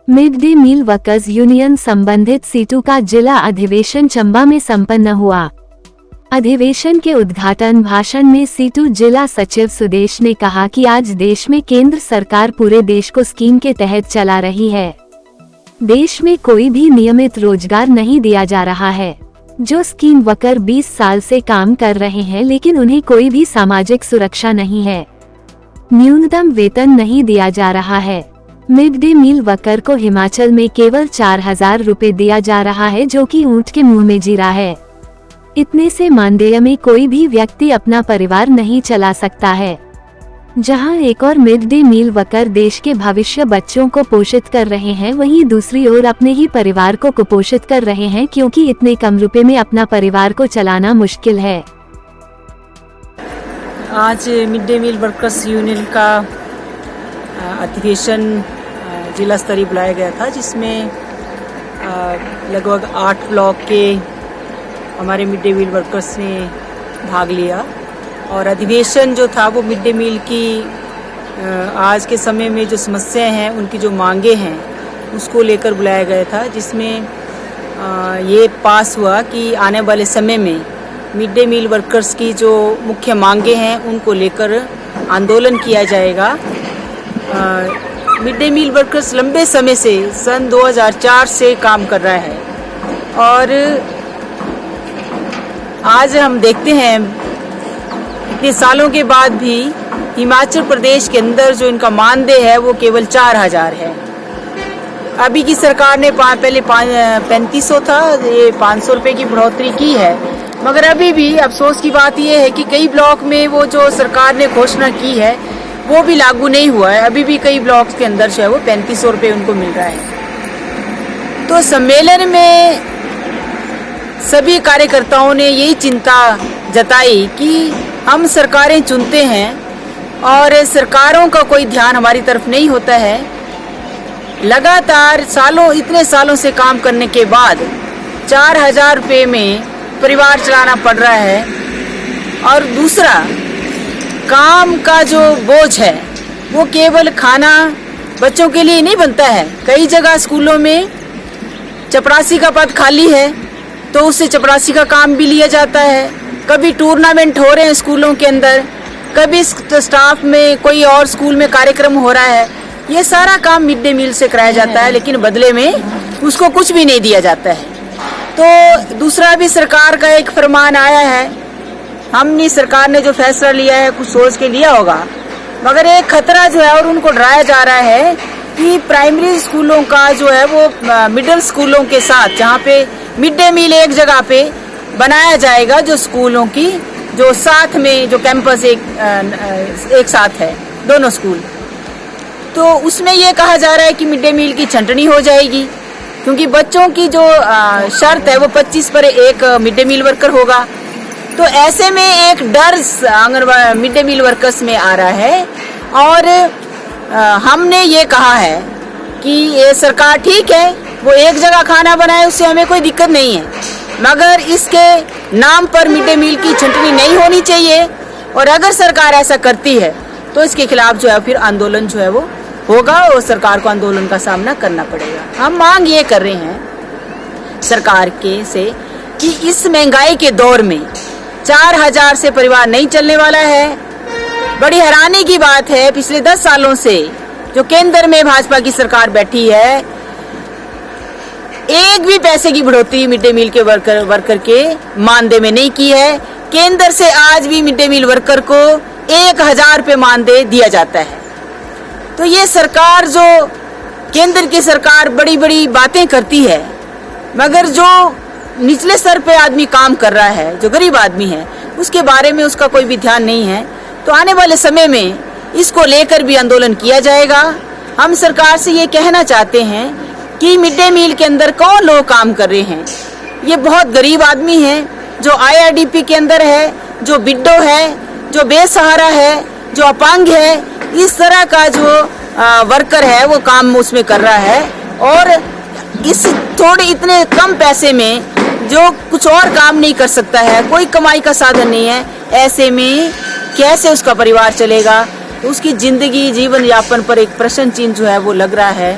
Mid day meal workers union संबंधित सीटू का जिला अधिवेशन चंबा में संपन्न हुआ। अधिवेशन के उद्घाटन भाषण में सीटू जिला सचिव सुदेश ने कहा कि आज देश में केंद्र सरकार पूरे देश को स्कीम के तहत चला रही है। देश में कोई भी नियमित रोजगार नहीं दिया जा रहा है। जो स्कीम वर्कर 20 साल से काम कर रहे हैं लेकिन उन्हें कोई भी सामाजिक सुरक्षा नहीं है। न्यूनतम वेतन नहीं दिया जा रहा है। मिड डे मील वर्कर को हिमाचल में केवल 4,000 रुपए दिया जा रहा है, जो कि ऊंट के मुंह में जीरा है। इतने से मानदेय में कोई भी व्यक्ति अपना परिवार नहीं चला सकता है। जहां एक और मिड डे मील वर्कर देश के भविष्य बच्चों को पोषित कर रहे हैं, वहीं दूसरी ओर अपने ही परिवार को कुपोषित कर रहे हैं, क्योंकि इतने कम रुपए में अपना परिवार को चलाना मुश्किल है। आज mid day meal workers union का अधिवेशन जिला स्तरीय बुलाया गया था, जिसमें लगभग 8 ब्लॉक के हमारे मिड डे मील वर्कर्स ने भाग लिया। और अधिवेशन जो था वो मिड डे मील की आज के समय में जो समस्याएं हैं, उनकी जो मांगे हैं, उसको लेकर बुलाया गया था, जिसमें ये पास हुआ कि आने वाले समय में मिड डे मील वर्कर्स की जो मुख्य मांगे हैं उनको लेकर आंदोलन किया जाएगा। मिड डे मील वर्कर्स लंबे समय से सन 2004 से काम कर रहा है और आज हम देखते हैं इतने सालों के बाद भी हिमाचल प्रदेश के अंदर जो इनका मानदेय है वो केवल 4,000 है। अभी की सरकार ने पहले 3500 था, ये 500 रुपये की बढ़ोतरी की है, मगर अभी भी अफसोस की बात यह है कि कई ब्लॉक में वो जो सरकार ने घोषणा की है वो भी लागू नहीं हुआ है। अभी भी कई ब्लॉक्स के अंदर जो है वो 3500 रुपये उनको मिल रहा है। तो सम्मेलन में सभी कार्यकर्ताओं ने यही चिंता जताई कि हम सरकारें चुनते हैं और सरकारों का कोई ध्यान हमारी तरफ नहीं होता है। लगातार इतने सालों से काम करने के बाद 4,000 रुपये में परिवार चलाना पड़ रहा है। और दूसरा, काम का जो बोझ है वो केवल खाना बच्चों के लिए नहीं बनता है। कई जगह स्कूलों में चपरासी का पद खाली है तो उससे चपरासी का काम भी लिया जाता है। कभी टूर्नामेंट हो रहे हैं स्कूलों के अंदर, कभी स्टाफ में कोई और स्कूल में कार्यक्रम हो रहा है। ये सारा काम मिड डे मील से कराया जाता है, लेकिन बदले में उसको कुछ भी नहीं दिया जाता है। तो दूसरा भी सरकार का एक फरमान आया है, हमने सरकार ने जो फैसला लिया है कुछ सोच के लिया होगा, मगर एक खतरा जो है और उनको डराया जा रहा है कि प्राइमरी स्कूलों का जो है वो मिडिल स्कूलों के साथ, जहाँ पे मिड डे मील एक जगह पे बनाया जाएगा, जो स्कूलों की जो साथ में जो कैंपस एक साथ है दोनों स्कूल, तो उसमें ये कहा जा रहा है कि मिड डे मील की छंटनी हो जाएगी, क्योंकि बच्चों की जो शर्त है वो 25 पर एक मिड डे मील वर्कर होगा। तो ऐसे में एक डर anganwadi mid day meal workers में आ रहा है। और हमने ये कहा है कि ये सरकार ठीक है, वो एक जगह खाना बनाए, उससे हमें कोई दिक्कत नहीं है, मगर इसके नाम पर मिड डे मील की छंटनी नहीं होनी चाहिए। और अगर सरकार ऐसा करती है तो इसके खिलाफ जो है फिर आंदोलन जो है वो होगा और सरकार को आंदोलन का सामना करना पड़ेगा। हम मांग ये कर रहे हैं सरकार से कि इस महंगाई के दौर में 4,000 से परिवार नहीं चलने वाला है। बड़ी हैरानी की बात है, पिछले 10 सालों से जो केंद्र में भाजपा की सरकार बैठी है, एक भी पैसे की बढ़ोतरी मिड डे मील के वर्कर के मानदेय में नहीं की है। केंद्र से आज भी मिड डे मील वर्कर को 1,000 रुपये मानदेय दिया जाता है। तो ये सरकार, जो केंद्र की सरकार बड़ी बड़ी बातें करती है, मगर जो निचले स्तर पे आदमी काम कर रहा है, जो गरीब आदमी है, उसके बारे में उसका कोई भी ध्यान नहीं है। तो आने वाले समय में इसको लेकर भी आंदोलन किया जाएगा। हम सरकार से ये कहना चाहते हैं कि मिड डे मील के अंदर कौन लोग काम कर रहे हैं, ये बहुत गरीब आदमी हैं, जो IRDP के अंदर है, जो बिड्डो है, जो बेसहारा है, जो अपंग है, इस तरह का जो वर्कर है वो काम उसमें कर रहा है। और इस इतने कम पैसे में जो कुछ और काम नहीं कर सकता है, कोई कमाई का साधन नहीं है, ऐसे में कैसे उसका परिवार चलेगा? तो उसकी जिंदगी, जीवन यापन पर एक प्रश्न चिन्ह जो है वो लग रहा है।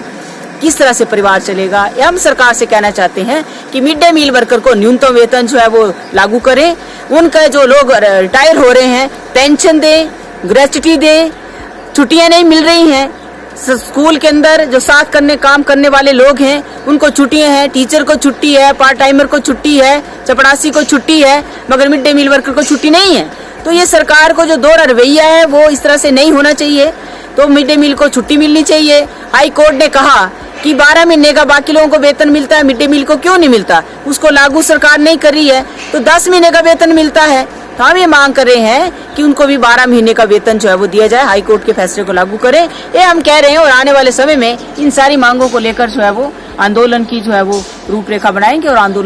किस तरह से परिवार चलेगा। ये हम सरकार से कहना चाहते हैं कि मिड डे मील वर्कर को न्यूनतम वेतन जो है वो लागू करें। उनका जो लोग रिटायर हो रहे हैं पेंशन दें, ग्रेच्युटी दें, छुट्टियां नहीं मिल रही हैं। स्कूल के अंदर जो साथ काम करने वाले लोग हैं उनको छुट्टियां हैं, टीचर को छुट्टी है, पार्ट टाइमर को छुट्टी है, चपड़ासी को छुट्टी है, मगर मिड डे मील वर्कर को छुट्टी नहीं है। तो ये सरकार को जो दोहरा रवैया है वो इस तरह से नहीं होना चाहिए। तो मिड डे मील को छुट्टी मिलनी चाहिए। हाई कोर्ट ने कहा कि 12 महीने का बाकी लोगों को वेतन मिलता है, मिड डे मील को क्यों नहीं मिलता, उसको लागू सरकार नहीं कर रही है। तो 10 महीने का वेतन मिलता है। तो हम ये मांग कर रहे हैं कि उनको भी 12 महीने का वेतन जो है वो दिया जाए, हाई कोर्ट के फैसले को लागू करें। ये हम कह रहे हैं और आने वाले समय में इन सारी मांगों को लेकर जो है वो आंदोलन की जो है वो रूपरेखा बनाएंगे और आंदोलन